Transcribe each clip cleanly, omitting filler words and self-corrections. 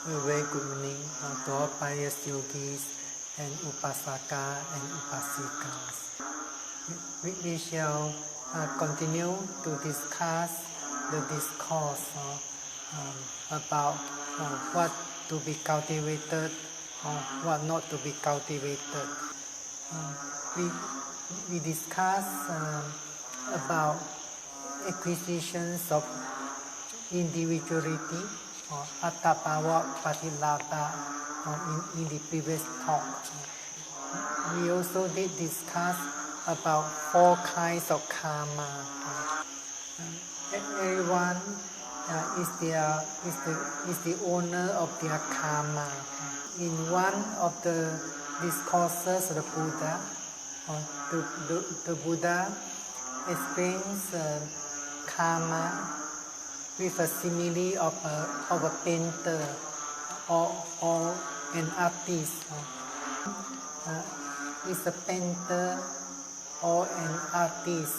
A very good evening to all pious yogis and upasaka and upasikas. We shall continue to discuss the discourse about what to be cultivated or what not to be cultivated. We discuss about acquisitions of individuality or atthabhava patilabha in the previous talk. We also did discuss about 4 kinds of karma. Everyone is the owner of their karma. In one of the discourses of the Buddha, the Buddha explains karma with a simile of a painter or an artist. Is a painter or an artist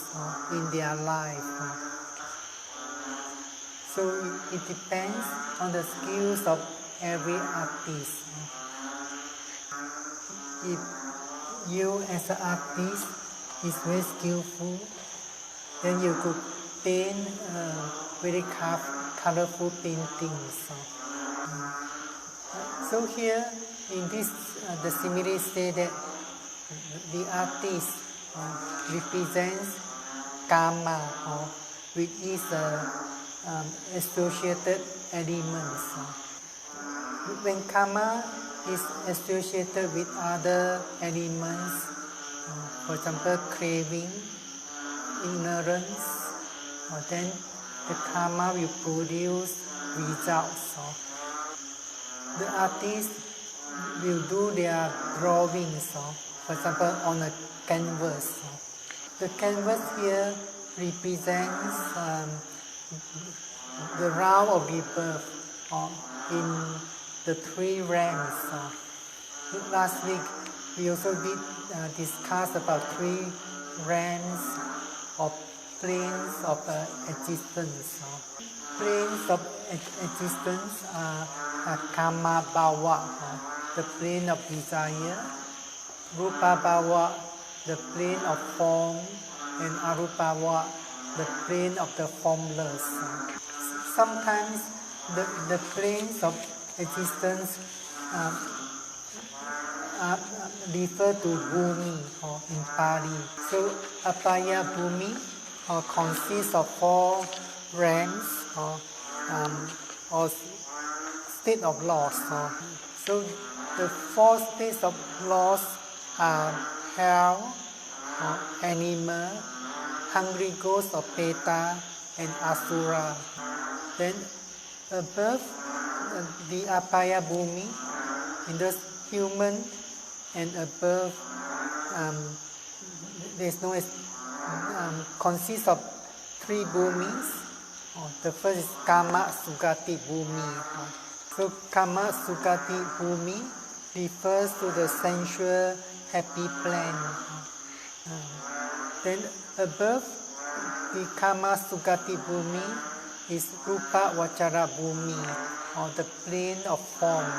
in their life. So it depends on the skills of every artist. If you as an artist is very skillful, then you could paint very colorful paintings. So here in this, the simile say that the artist represents karma, which is associated elements. When karma is associated with other elements, for example craving, ignorance, then the karma will produce results. The artist will do their drawings, for example on a canvas. The canvas here represents the round of rebirth in the 3 realms. Last week we also did discuss about 3 realms of planes of existence. Planes of existence are kama bhava, the plane of desire, rupa bhava, the plane of form, and arupa bhava, the plane of the formless. Sometimes the planes of existence refer to bhumi in Pali. So apaya bhumi consists of 4 realms or state of loss. So the 4 states of loss are hell, animal, hungry ghost or peta, and asura. Then above the apaya bhumi, in the human and above, there's no consists of 3 bhumis. The first is kama sugati bhumi. So kama sugati bhumi refers to the sensual happy plane. Then above the kama sugati bhumi is rupa vachara bhumi, or the plane of form.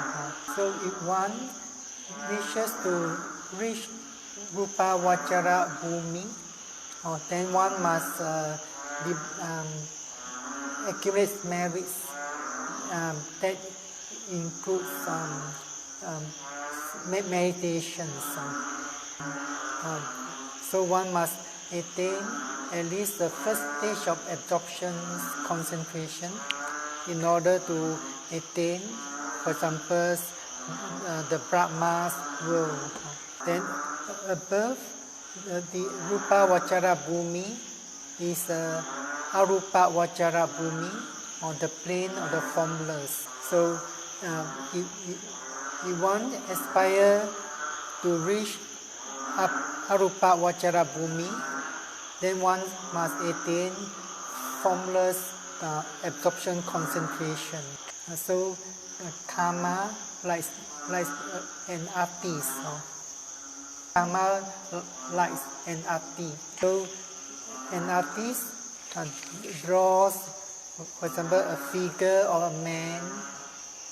So if one wishes to reach rupa vachara bhumi, then one must accumulate merits that includes meditations. So one must attain at least the first stage of absorption concentration in order to attain, for example, the Brahma's world. Then above the rupa vachara bhumi is arupa vachara bhumi, or the plane of the formless. So if one aspire to reach arupa vachara bhumi, then one must attain formless absorption concentration. So karma like an artist. Karma likes an artist. So an artist draws, for example, a figure or a man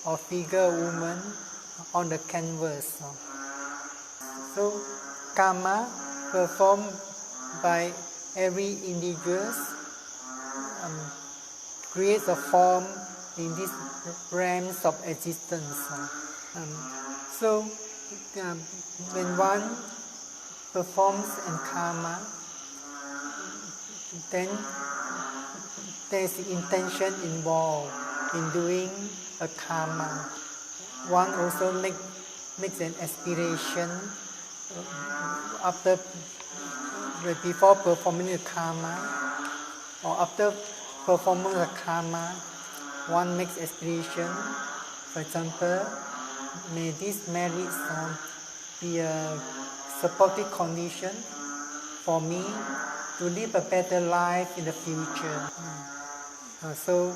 or figure woman on the canvas. So karma performed by every individual creates a form in these realms of existence. So when one performs in karma, then there is intention involved in doing a karma. One also makes an aspiration before performing a karma, or after performing a karma, one makes aspiration. For example, may this marriage be a supportive condition for me to live a better life in the future. So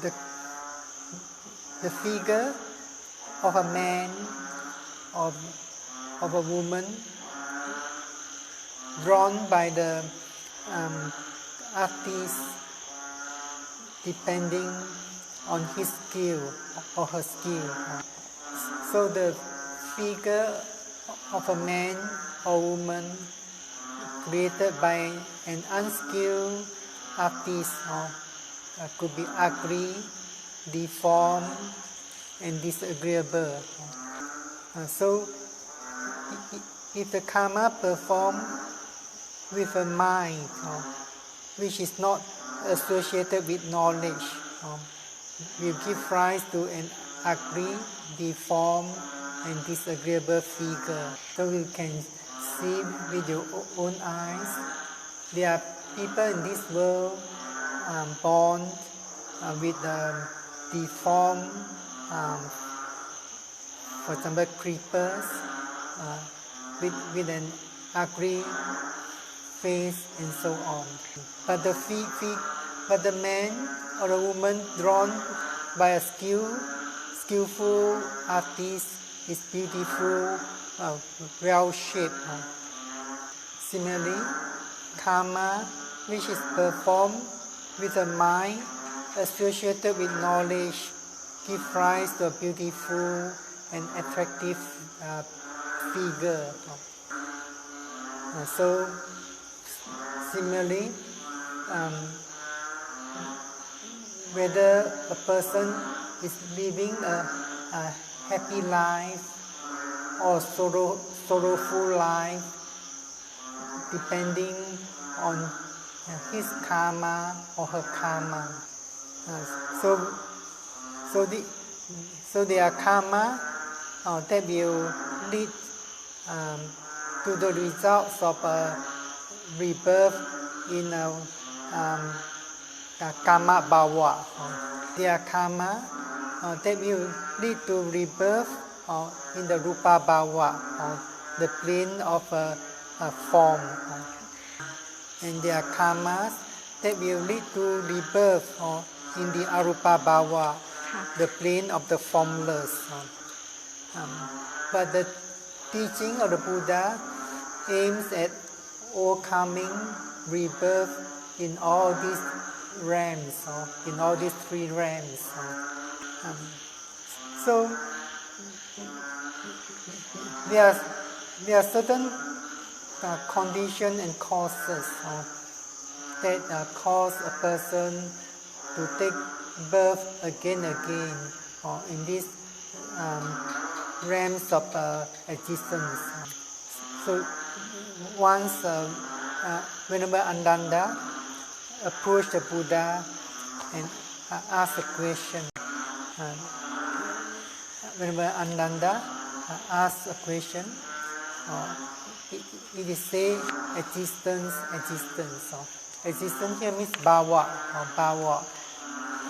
the figure of a man or of a woman drawn by the artist depending on his skill or her skill. So the figure of a man or woman created by an unskilled artist could be ugly, deformed, and disagreeable. So if the karma performed with a mind which is not associated with knowledge, will give rise to an ugly, deformed, and disagreeable figure. So you can see with your own eyes, there are people in this world born with deformed, for example, creepers, with an ugly face and so on. But the man or a woman drawn by a skillful artist is beautiful, well-shaped. Similarly, karma, which is performed with a mind associated with knowledge, gives rise to a beautiful and attractive figure. So, similarly, whether a person is living a happy life or sorrowful life, depending on his karma or her karma. So there are karma that will lead to the results of rebirth in karma bhava. There are karma that will lead to rebirth in the rupa bhava, the plane of form. And there are karmas that will lead to rebirth in the arupa bhava, the plane of the formless. But the teaching of the Buddha aims at overcoming rebirth in all these realms, in all these three realms. So there are certain conditions and causes that cause a person to take birth again and again in these realms of existence. So once Venerable Ananda approached the Buddha and asked a question. Venerable Ananda asked a question. It is say existence. Existence here means bhava.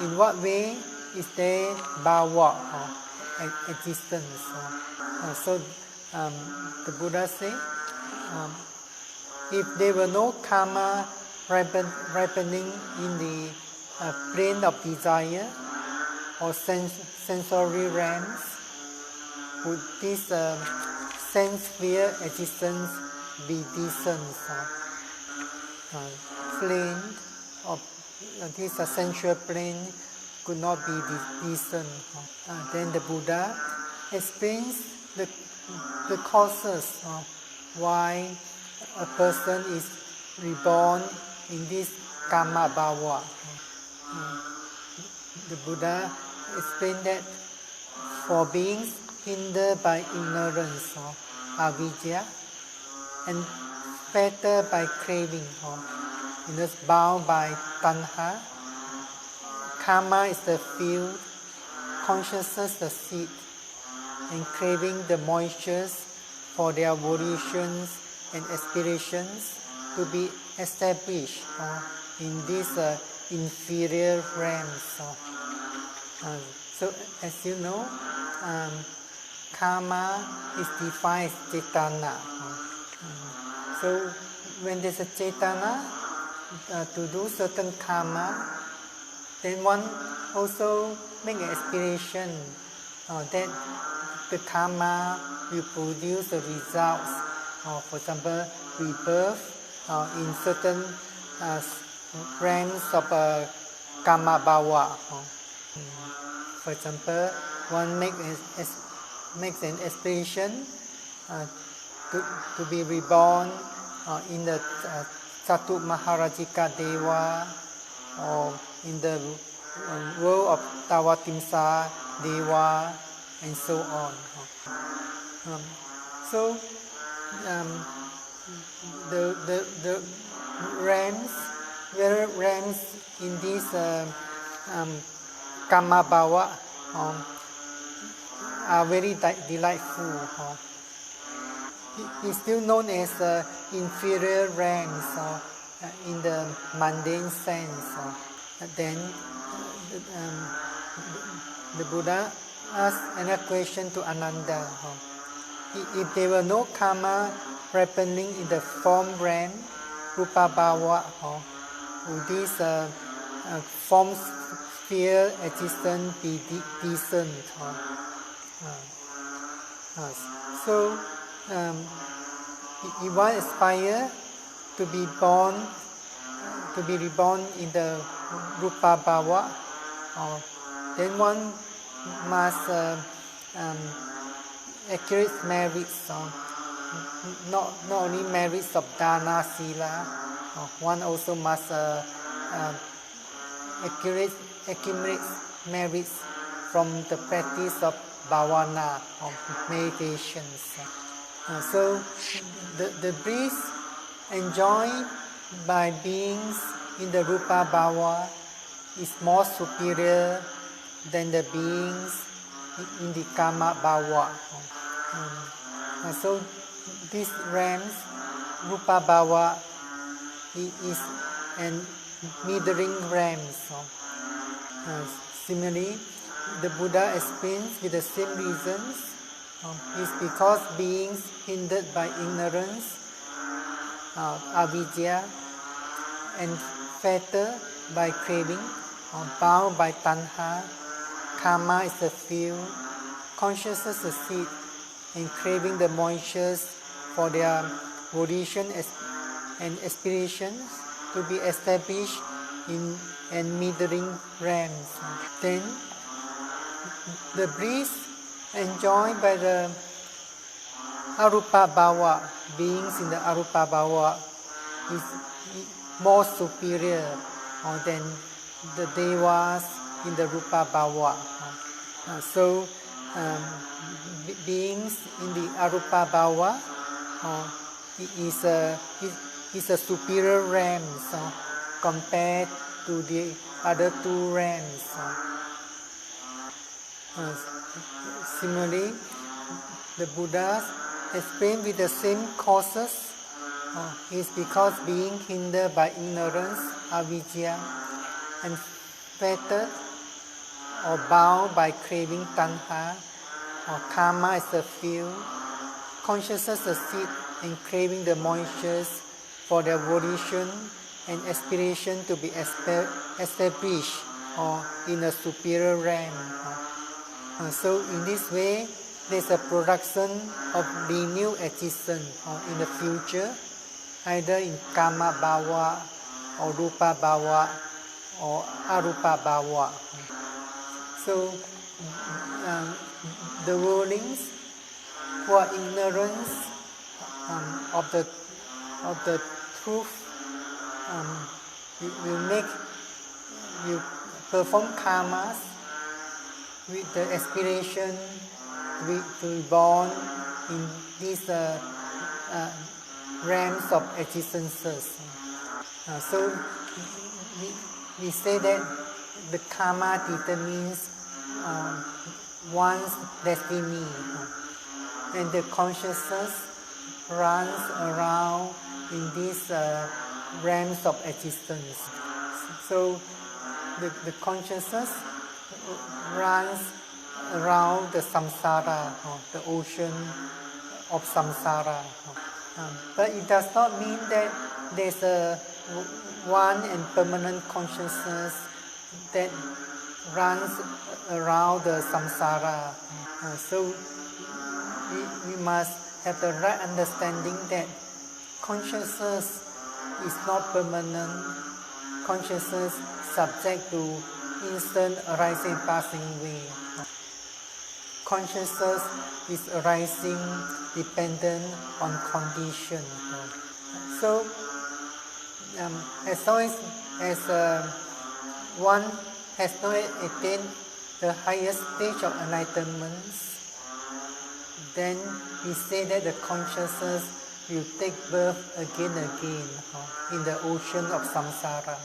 In what way is there bhava existence? So the Buddha said, if there were no karma ripening in the plane of desire or sensory realms, would this sense sphere existence be decent? Plane of this sensual plane could not be decent. Then the Buddha explains the causes why a person is reborn in this karma bhava. The Buddha explained that for beings hindered by ignorance, avidya, and fettered by craving, bound by tanha, karma is the field, consciousness the seed, and craving the moistures for their volitions and aspirations to be established in these inferior realms. So as you know, karma is defined as cetana. So when there's a cetana to do certain karma, then one also make an aspiration that the karma will produce the results. For example, rebirth in certain realms of karma bhava. For example, one makes an aspiration to be reborn in the Chatu Maharajika Deva, or in the world of Tawatimsa Deva, and so on. So the realms in this karma bhava are very delightful. It's still known as inferior realms in the mundane sense. Then the Buddha asked another question to Ananda. If there were no karma ripening in the form realm, rupa bhava, would this form sphere existence be decent? So, if one aspires to be reborn in the rupa bhava, then one must accurate merits, not only merits of dana sila, one also must accumulate merits from the practice of bhavana, of meditations. So the bliss enjoyed by beings in the rupa bhava is more superior than the beings in the karma bhava. So these realms, rupa bhava, is an middling realms. Similarly, the Buddha explains with the same reasons, is because beings hindered by ignorance, avidya, and fettered by craving, bound by tanha, karma is the field, consciousness the seed, and craving the moistures for their volition and aspirations to be established in and middling realms. Then the bliss enjoyed by the arupa bhava, beings in the arupa bhava, is more superior than the devas in the rupa bhava. So beings in the arupa bhava is a superior realm compared to the other two realms. Similarly, the Buddha explained with the same causes is because being hindered by ignorance, avidya, and fettered or bound by craving tanha, or karma is the field, consciousness the seed, and craving the moistures for their volition and aspiration to be established or in a superior realm. So in this way, there's a production of renewed existence in the future, either in karma bhava or rupa bhava or arupa bhava. So the rulings who are ignorant of the truth will perform karmas with the aspiration to be born in these realms of existences. So we say that the karma determines one's destiny, and the consciousness runs around in these realms of existence. So the consciousness runs around the samsara, the ocean of samsara. But it does not mean that there's a one and permanent consciousness that runs around the samsara. So we must have the right understanding that consciousness is not permanent. Consciousness subject to instant arising and passing away. Consciousness is arising dependent on condition. So as long as one has not attained the highest stage of enlightenment, then we say that the consciousness will take birth again and again in the ocean of samsara.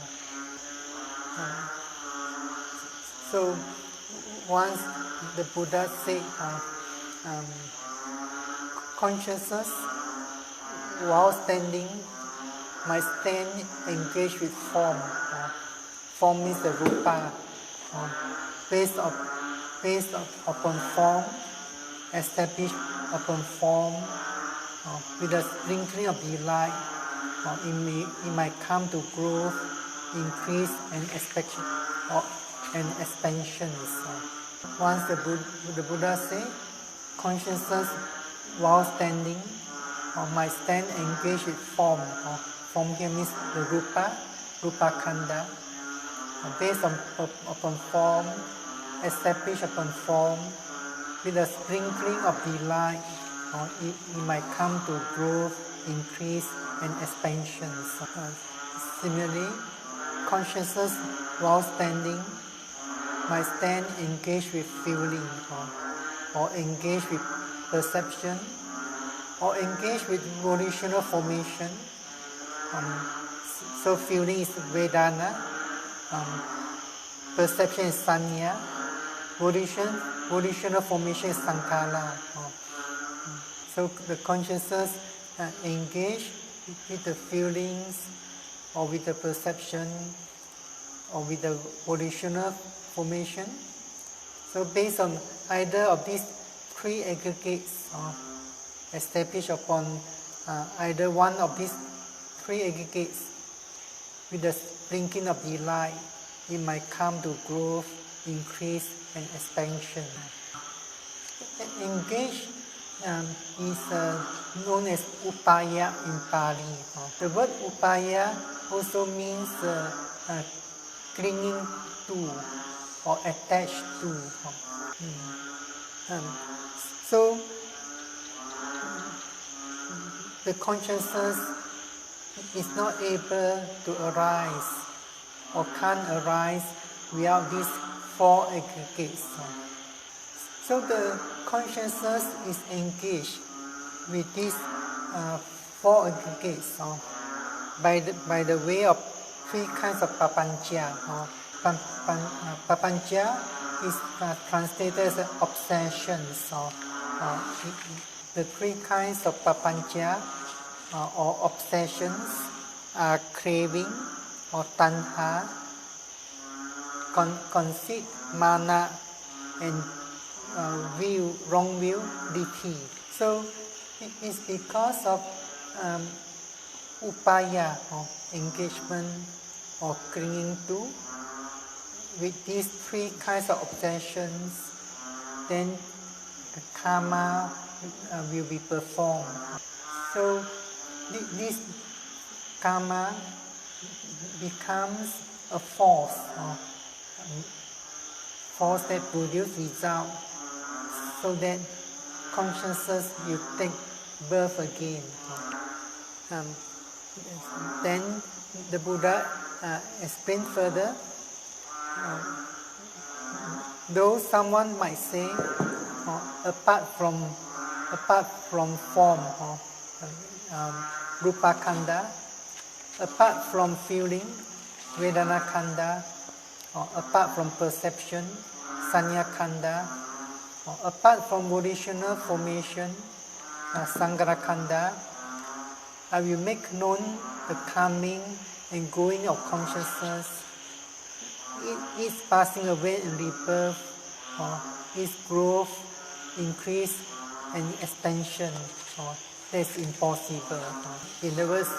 So once the Buddha said, consciousness while standing might stand engaged with form. Form means the rupa. Based upon form, established upon form, with a sprinkling of delight, it might come to growth, increase, and expansion. Once the Buddha said, consciousness while standing might stand engaged with form. Form here means the rupa khanda. Based upon form, established upon form, with a sprinkling of delight, it might come to growth, increase, and expansion. Similarly, consciousness while standing might stand engaged with feeling, or engaged with perception, or engaged with volitional formation. So feeling is Vedana, perception is Sanya, volitional formation is Sankhara. So the consciousness engaged with the feelings, or with the perception, or with the volitional formation. So based on either of these three aggregates, established upon either one of these three aggregates, with the sprinkling of delight, it might come to growth, increase, and expansion. Engage is known as upaya in Pali. The word upaya also means clinging to or attached to. So the consciousness is not able to arise or can't arise without these four aggregates. So the consciousness is engaged with these four aggregates by the way of three kinds of papancha. Papancha is translated as obsessions. The three kinds of papancha or obsessions are craving or tanha, conceit, mana, and wrong view, ditthi. So it's because of upaya or engagement or clinging to with these three kinds of obsessions, then the karma will be performed. So this karma becomes a force force that produce result, so that consciousness will take birth again. Then the Buddha explained further, though someone might say, apart from form, rupa khanda, apart from feeling, vedana khanda, apart from perception, sanya khanda, apart from volitional formation, sankhara khanda, I will make known the coming and going of consciousness, its passing away and rebirth, its growth, increase and extension. That's impossible. In other words,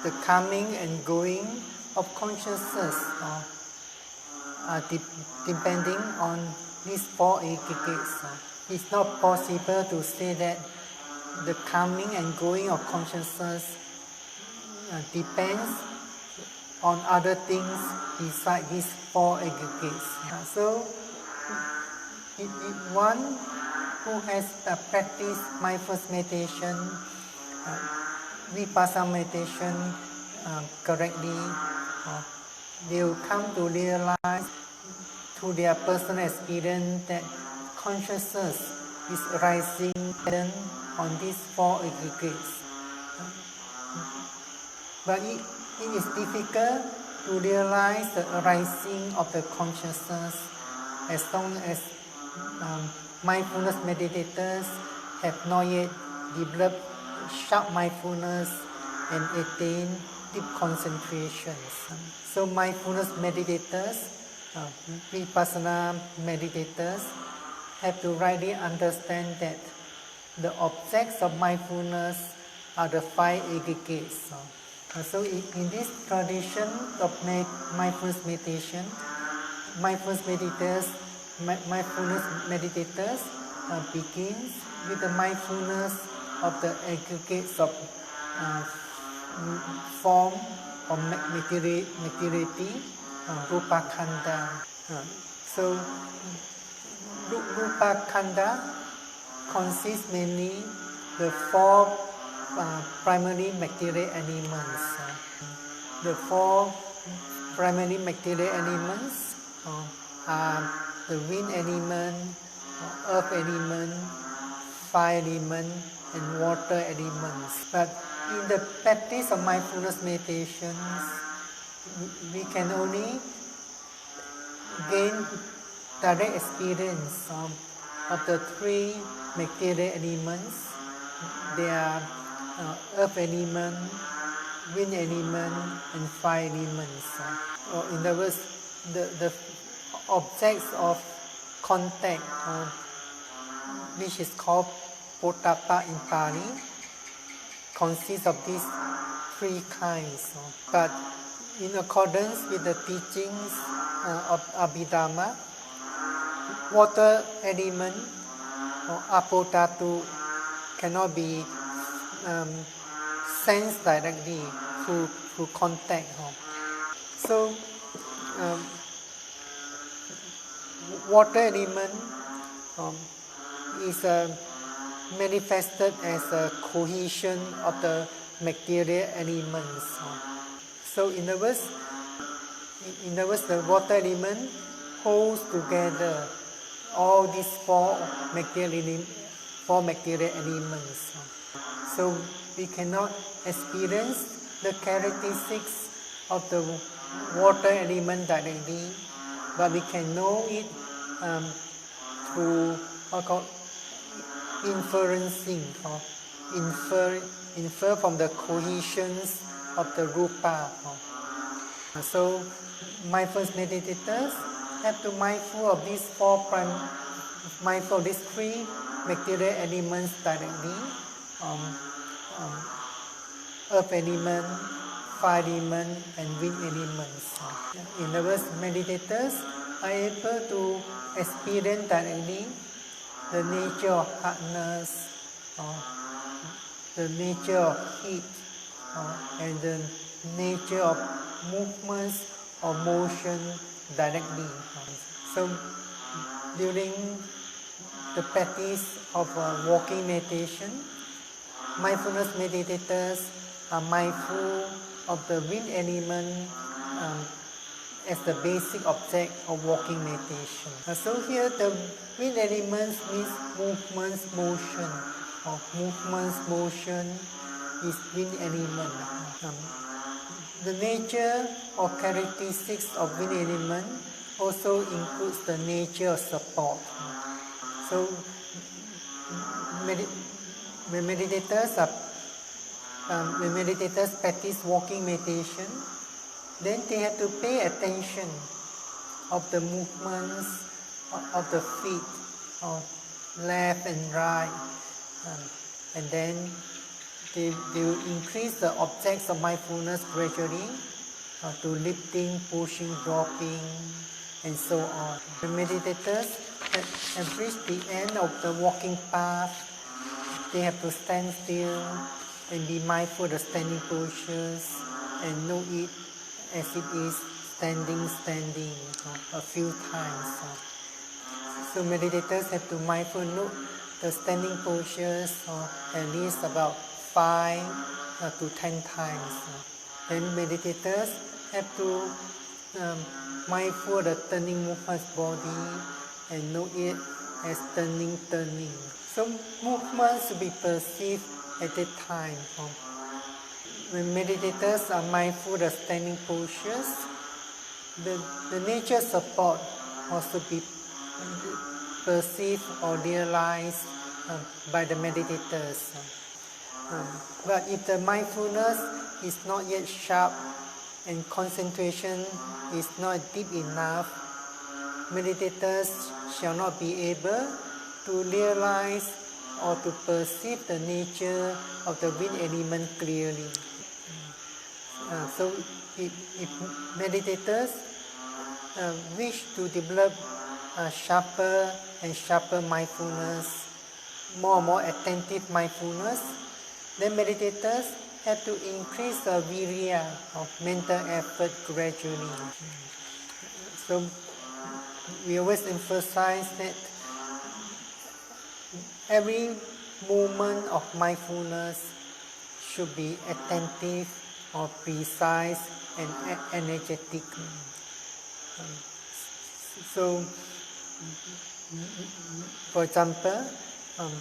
the coming and going of consciousness are depending on these four aggregates. It's not possible to say that the coming and going of consciousness depends on other things besides these four aggregates. So, one who has practiced mindfulness meditation, vipassana meditation correctly, they will come to realize through their personal experience that consciousness is arising on these four aggregates. But it is difficult to realize the arising of the consciousness as long as mindfulness meditators have not yet developed sharp mindfulness and attain deep concentrations. So mindfulness meditators, vipassana meditators, have to rightly understand that the objects of mindfulness are the five aggregates. So in this tradition of mindfulness meditation, mindfulness meditators begins with the mindfulness of the aggregates of form or materiality, rupa khanda. So rupa khanda consists mainly the four primary material elements. The four primary material elements are the wind element, earth element, fire element, and water elements. But in the practice of mindfulness meditations, we can only gain direct experience of the three material elements. They are earth element, wind element, and fire elements. In other words, the objects of contact, which is called potappa in Pali, consists of these three kinds. But in accordance with the teachings of Abhidhamma, water element or apotatu cannot be sensed directly through contact. So, water element is manifested as a cohesion of the material elements. So, in other words, the water element holds together all these four material elements. So we cannot experience the characteristics of the water element directly, but we can know it through inferencing, or infer from the cohesions of the rupa. So mindfulness meditators have to mindful of these mindful of these three material elements directly, earth element, fire element, and wind elements. In other words, meditators are able to experience directly the nature of hardness, the nature of heat, and the nature of movements or motion directly. So during the practice of walking meditation, mindfulness meditators are mindful of the wind element as the basic object of walking meditation. So here the wind elements means movements, motion. Motion is wind element. The nature or characteristics of wind element also includes the nature of support. So when meditators practice walking meditation, then they have to pay attention of the movements of the feet, left and right, and then they will increase the objects of mindfulness gradually to lifting, pushing, dropping, and so on. The meditators have reached the end of the walking path. They have to stand still and be mindful of the standing postures and know it as it is standing a few times. So meditators have to mindful note the standing postures at least about 5 to 10 times. Then meditators have to mindful of the turning movements body and know it as turning. So movements to be perceived at that time. When meditators are mindful of standing postures, the nature support also be perceived or realized by the meditators. But if the mindfulness is not yet sharp and concentration is not deep enough, meditators shall not be able to realize or to perceive the nature of the wind element clearly. So if meditators wish to develop sharper and sharper mindfulness, more and more attentive mindfulness, then meditators have to increase the virya of mental effort gradually. So we always emphasize that every moment of mindfulness should be attentive or precise and energetic. So, for example,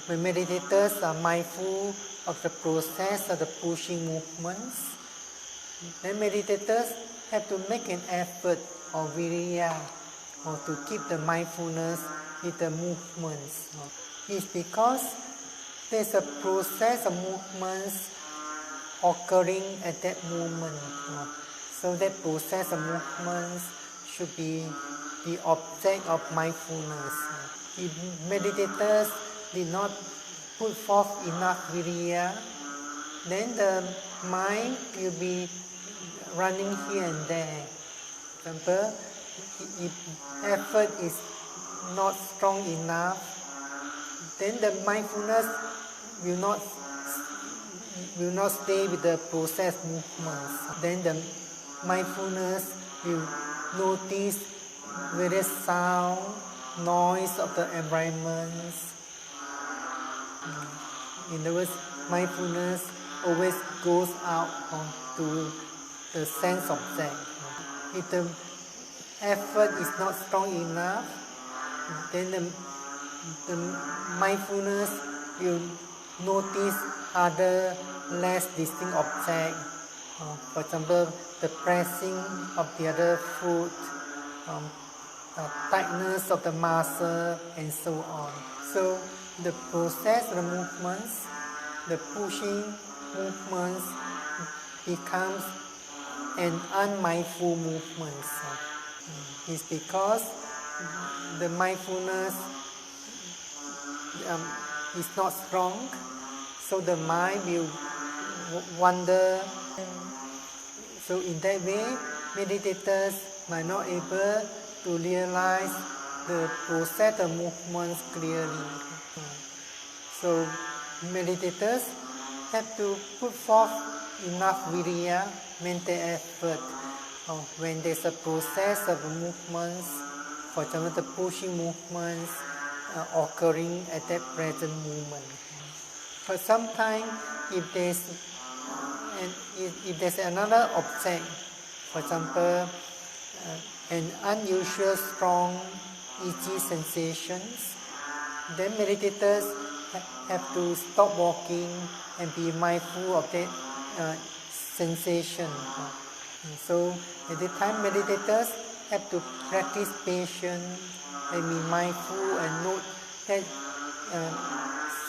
when meditators are mindful of the process of the pushing movements, then meditators have to make an effort or virya or to keep the mindfulness with the movements. It's because there's a process of movements occurring at that moment. So that process of movements should be the object of mindfulness. If meditators did not put forth enough virya, then the mind will be running here and there. For example, if effort is not strong enough, then the mindfulness will not stay with the process movements. Then the mindfulness will notice various sound, noise of the environments. In other words, mindfulness always goes out to the sense object. If the effort is not strong enough, then the mindfulness will notice other less distinct objects. For example, the pressing of the other foot, tightness of the muscle, and so on. So the process of the movements, the pushing movements, becomes an unmindful movement. It's because the mindfulness is not strong, so the mind will wander. So in that way, meditators might not able to realize the process of movements clearly. So meditators have to put forth enough virya, mental effort, when there's a process of movements For example, the pushing movements occurring at that present moment. But sometimes if there's another object, for example, an unusual strong itchy sensations, then meditators have to stop walking and be mindful of that sensation. So at the time meditators have to practice patience and be mindful and note that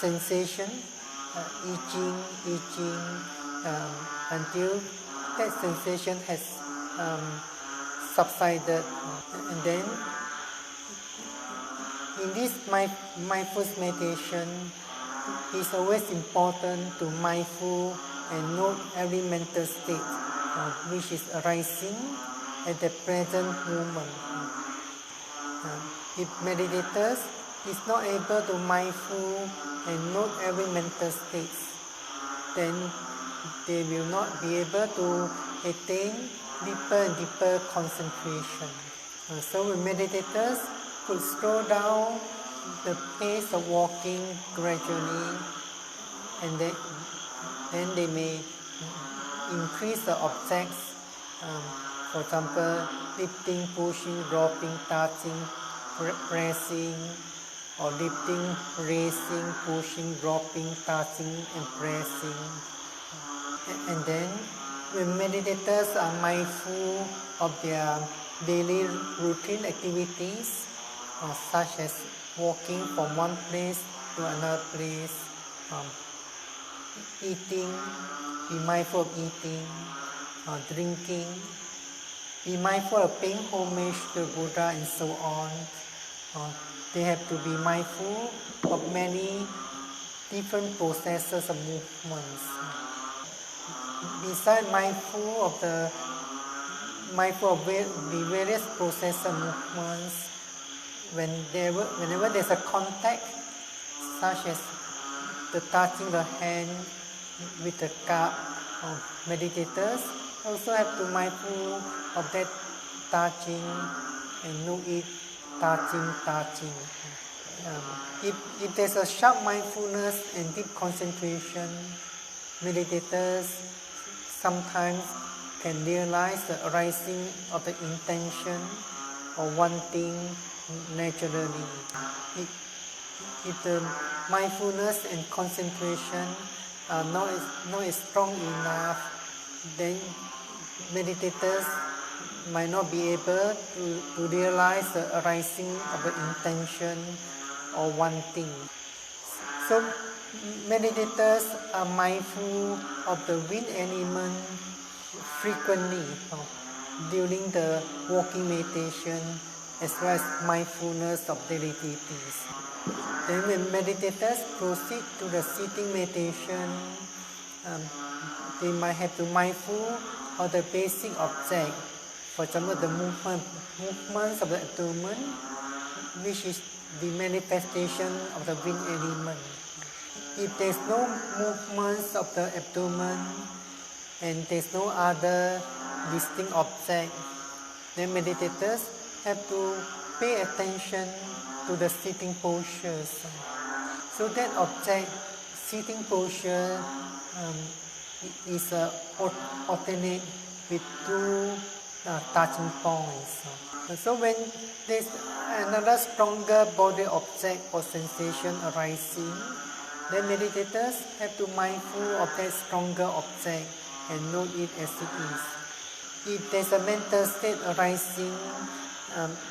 sensation, itching, until that sensation has subsided. And then in this mindfulness meditation, it's always important to mindful and note every mental state which is arising at the present moment. If meditators is not able to mindful and note every mental state, then they will not be able to attain deeper and deeper concentration. So when meditators could slow down the pace of walking gradually, and then they may increase the objects, for example, lifting, pushing, dropping, touching, pressing, or lifting, raising, pushing, dropping, touching, and pressing. And then when meditators are mindful of their daily routine activities, such as walking from one place to another place, eating, be mindful of eating, drinking, be mindful of paying homage to Buddha, and so on. They have to be mindful of many different processes of movements. Besides mindful of the various processes of movements, whenever there's a contact, such as the touching the hand with the cup, meditators also have to be mindful of that touching and know it touching. If there's a sharp mindfulness and deep concentration, meditators sometimes can realize the arising of the intention or wanting naturally. If the mindfulness and concentration are not as strong enough, then meditators might not be able to realize the arising of the intention or wanting. So meditators are mindful of the wind element frequently during the walking meditation, as well as mindfulness of daily activities. Then when meditators proceed to the sitting meditation, they might have to mindful of the basic object. For example, the movements of the abdomen, which is the manifestation of the wind element. If there's no movements of the abdomen and there's no other distinct object, then meditators have to pay attention to the sitting postures. So that object, sitting posture, is alternate with two touching points. So when there's another stronger body object or sensation arising, then meditators have to mindful of that stronger object and note it as it is. If there's a mental state arising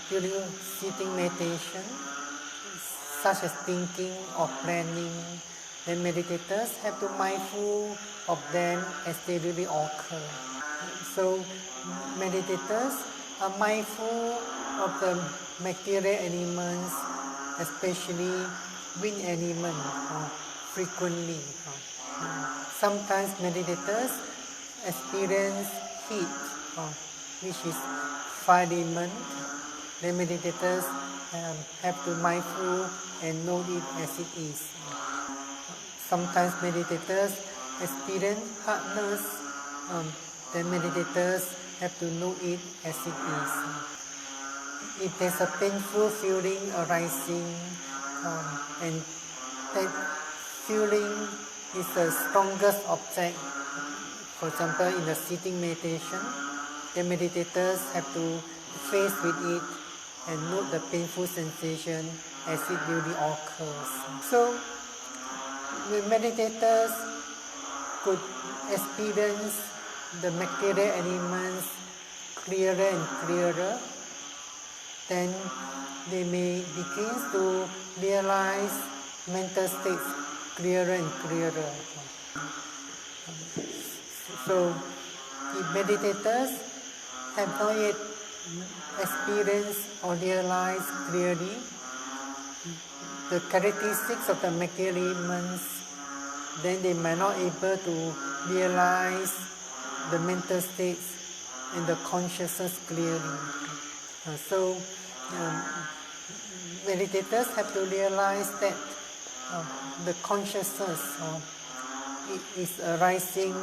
during sitting meditation, such as thinking or planning, then meditators have to mindful of them as they really occur. So meditators are mindful of the material elements, especially wind element, frequently. Sometimes meditators experience heat, which is fire element. Then meditators have to mindful and know it as it is. Sometimes meditators experience hardness, then meditators have to know it as it is. if there's a painful feeling arising, and that feeling is the strongest object, for example, in the sitting meditation, the meditators have to face with it and note the painful sensation as it really occurs. So, the meditators could experience the material elements clearer and clearer, then they may begin to realize mental states clearer and clearer. So, if meditators have not yet experienced or realized clearly the characteristics of the material elements, then they might not be able to realize the mental states and the consciousness clearly. So, meditators have to realize that the consciousness is arising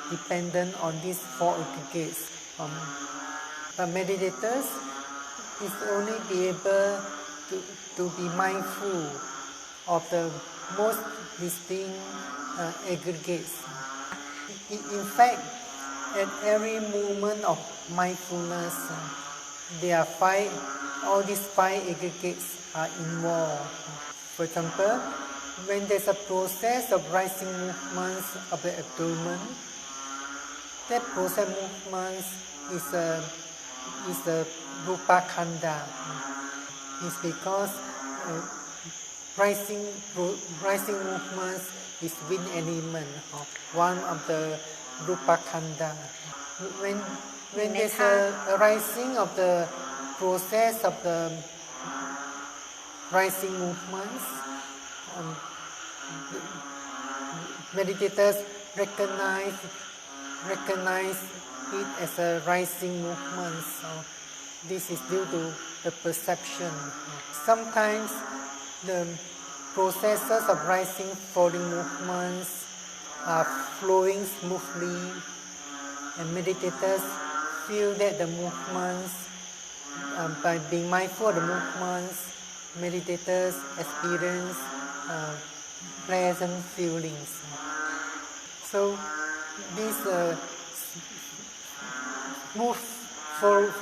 dependent on these four aggregates. But meditators is only be able to be mindful of the most distinct aggregates. In fact, at every moment of mindfulness, there are all these five aggregates are involved. For example, when there's a process of rising movements of the abdomen, that process movements is a rupa khanda. It's because rising movements is wind element, one of the rupa khanda. When there's a rising of the process of the rising movements, meditators recognize it as a rising movement. So this is due to the perception. Sometimes the processes of rising, falling movements are flowing smoothly, and meditators feel that the movements, by being mindful of the movements, meditators experience pleasant feelings. So this smooth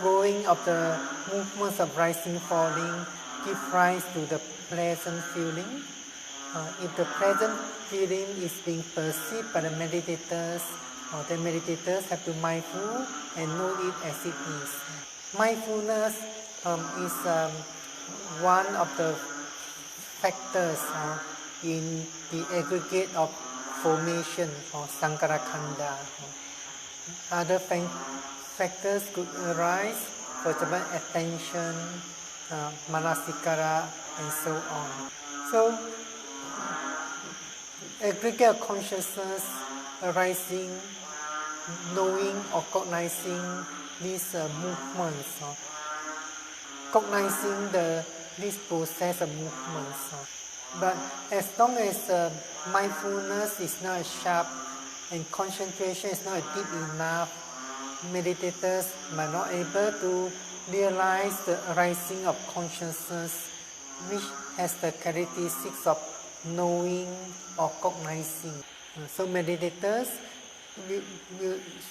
flowing of the movements of rising, falling give rise to the pleasant feeling. If the pleasant feeling is being perceived by the meditators, the meditators have to be mindful and know it as it is. Mindfulness is one of the factors in the aggregate of formation or sankhara khanda. Other factors could arise, for example, attention, manasikara, and so on. So, aggregate of consciousness arising, knowing or cognizing these movements, cognizing this process of movements. But as long as mindfulness is not sharp and concentration is not deep enough, meditators might not be able to realize the arising of consciousness, which has the characteristics of knowing or cognizing. So meditators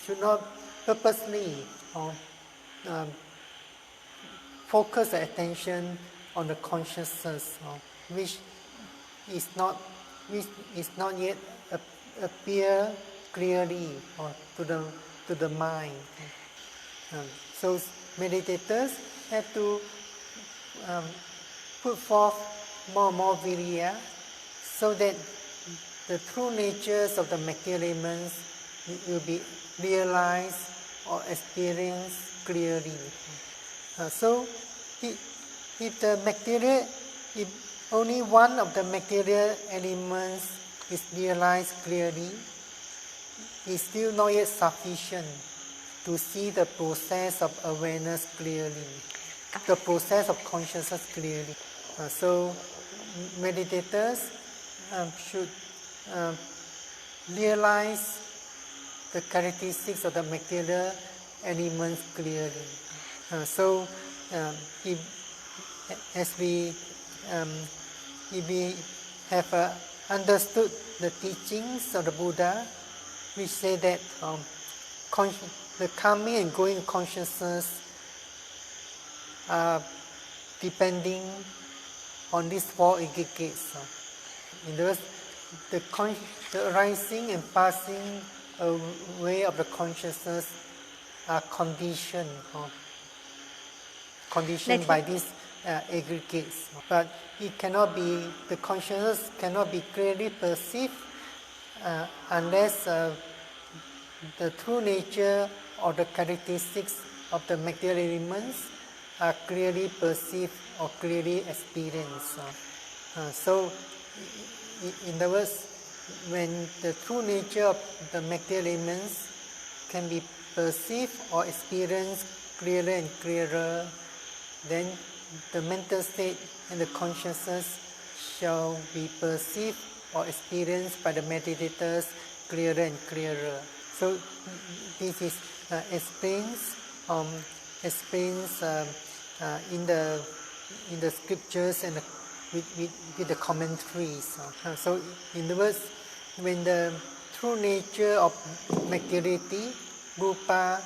should not purposely focus the attention on the consciousness, which is not yet appear clearly to the mind. So meditators have to put forth more and more virya, so that the true natures of the material elements will be realized or experienced clearly. So if only one of the material elements is realized clearly, it's still not yet sufficient to see the process of awareness clearly, the process of consciousness clearly. So meditators should realize the characteristics of the material elements clearly. So if we have understood the teachings of the Buddha, we say that the coming and going consciousness are depending on these four aggregates. In other words, the arising and passing away of the consciousness are conditioned by these aggregates. But the consciousness cannot be clearly perceived unless the true nature or the characteristics of the material elements are clearly perceived or clearly experienced. So, in other words, when the true nature of the material elements can be perceived or experienced clearer and clearer, then the mental state and the consciousness shall be perceived or experienced by the meditators clearer and clearer. So this is explains in the scriptures and with the commentaries. So in other words, when the true nature of materiality, rupa,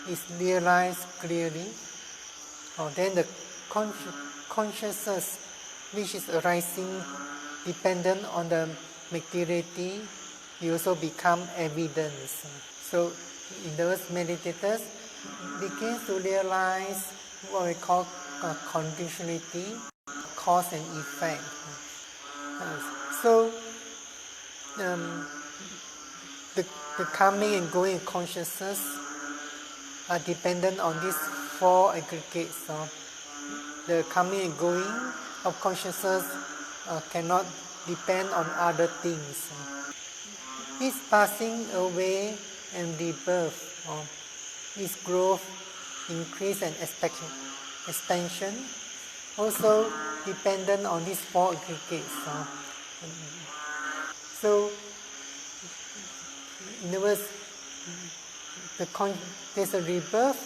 is realized clearly, then the consciousness which is arising dependent on the materiality will also become evidence. So in those meditators begin to realize what we call conditionality, cause and effect. So the coming and going consciousness are dependent on these four aggregates. The coming and going of consciousness cannot depend on other things. Its passing away and rebirth, its growth, increase and expansion also dependent on these four aggregates. So, in other words, there's a rebirth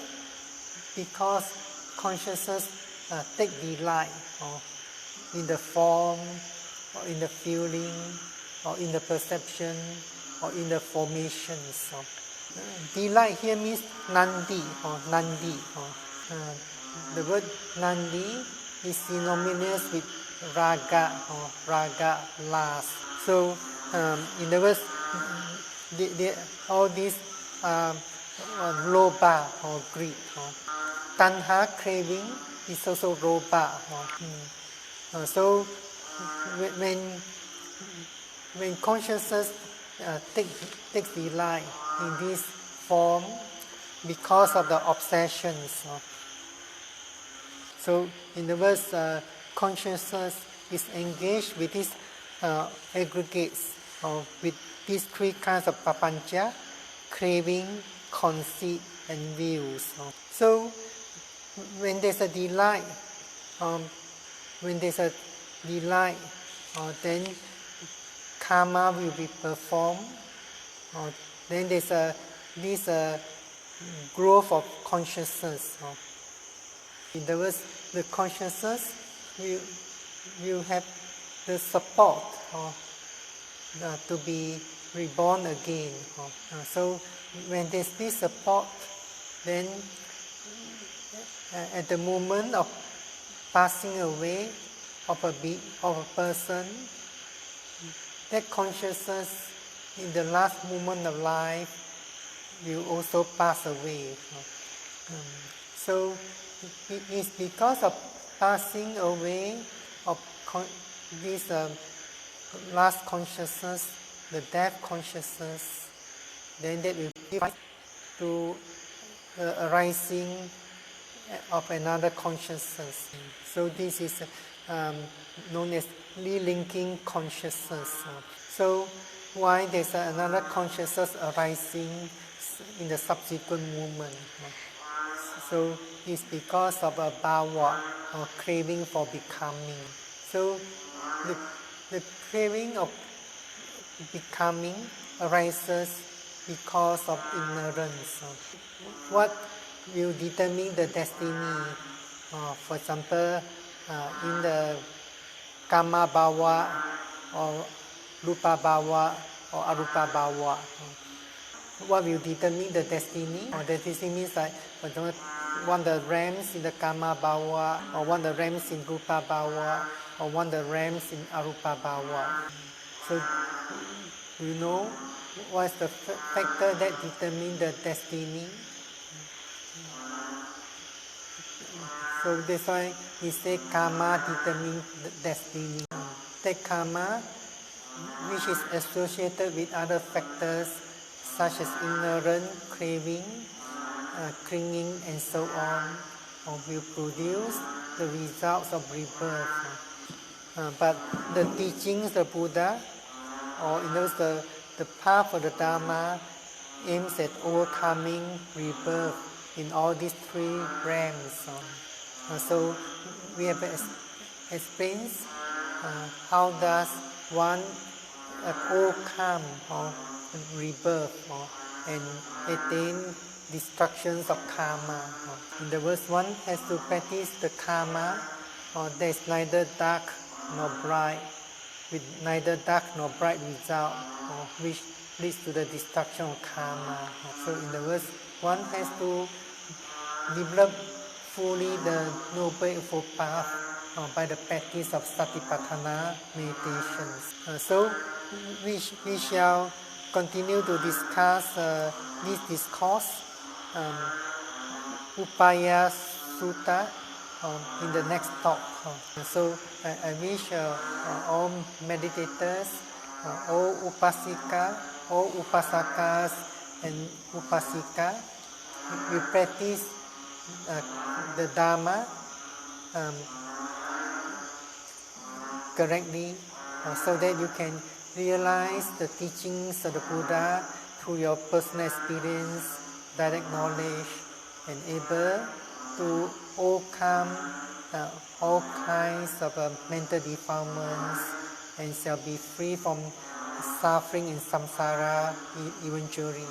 because consciousness take delight in the form, or in the feeling, or in the perception, or in the formations. Delight here means nandi. The word nandi is synonymous with raga, lust. So, in other words, all these lobha or greed. Tanha, craving, is also lobha. So, when consciousness takes delight in this form because of the obsessions. So, in other words, consciousness is engaged with these aggregates, with these three kinds of papancha: craving, conceit, and views. So, when there's a delight, then karma will be performed. Then there's this growth of consciousness. In other words, the consciousness will have the support to be reborn again. So when there's this support, then at the moment of passing away of a person, that consciousness in the last moment of life will also pass away. So it is because of passing away of this last consciousness, the death consciousness, then that will give to the arising of another consciousness. So this is known as relinking consciousness. So why there's another consciousness arising in the subsequent moment? So it's because of a bhava, or craving for becoming. So the craving of becoming arises because of ignorance. What will determine the destiny For example, in the Kama Bhava or Rupa Bhava or Arupa Bhava. What will determine the destiny? Or the destiny means like, for example, one the realms in the Kama Bhava, or one the realms in Rupa Bhava, or one the realms in Arupa Bhava. So, you know what's the factor that determines the destiny? So that's why we say karma determines the destiny. That karma, which is associated with other factors such as ignorance, craving, clinging, and so on, will produce the results of rebirth. But the teachings of Buddha, or in other words, the path of the Dhamma, aims at overcoming rebirth in all these three realms. So we have explained how does one overcome rebirth and attain destructions of karma. In the verse, one has to practice the karma there is neither dark nor bright, with neither dark nor bright result, which leads to the destruction of karma. So in the verse, one has to develop fully the Noble Eightfold Path by the practice of Satipatthana meditations. So we shall continue to discuss this discourse, Upaya Sutta, in the next talk. So I wish all meditators, all upasika, all upasakas and upasika, we practice the Dhamma correctly, so that you can realize the teachings of the Buddha through your personal experience, direct knowledge, and able to overcome all kinds of mental defilements, and shall be free from suffering in samsara eventually.